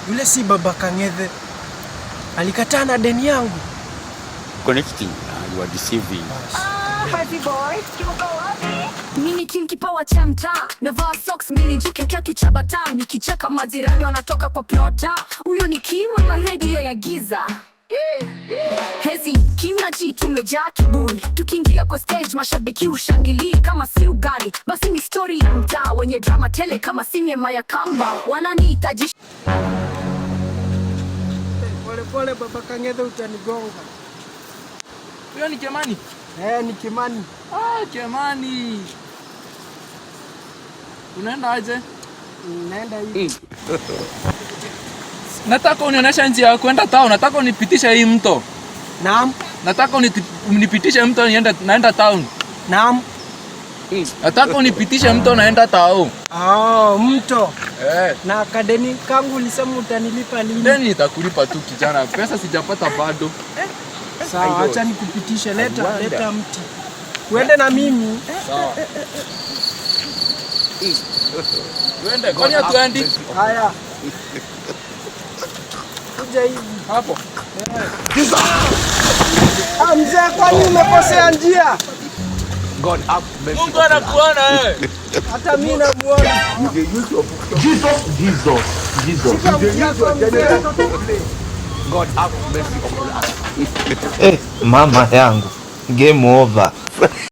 Yule si baba Kang'ethe. Alikataa na deni yangu. Connecting, you are deceiving. Happy boy, tuko wapi? Mimi king kipawa cha mtaa, navaa socks mimi juke kaki cha bata, nikicheka majirani wanatoka kwa plota. Huyo ni Kiwa na radio ya giza. Hezi kimnaji tumejaa kiburi, tukiingia kwa stage mashabiki ushangilia kama si ugali. Basi ni story ya mtaa wenye drama tele kama sinema ya Kamba, wananihitaji. Pole pole baba Kang'ethe, utanigonga. Huyo ni Kimani? Ni Kimani. Kimani. Unaenda aje? Naenda hivi. Nataka unionyeshe njia ya kwenda town. Nataka unipitishe hii mto. Naam. Nataka unipitishe mto naenda town. Naam. Nataka unipitishe mto naenda town. Mto. Na kadeni kangu ulisema utanilipa lini? Deni nitakulipa tu kijana. Pesa sijapata bado. Sawa, acha nikupitishe. Leta mti. Uende na mimi. Sawa. Twende, kwani hatuendi? Haya. Kuja hivi. Hapo. Mzee, kwani umekosea njia? God have mercy. Mungu anakuona wewe. Hata mimi namuona. Jesus. God have mercy upon us. Mama yangu, game over.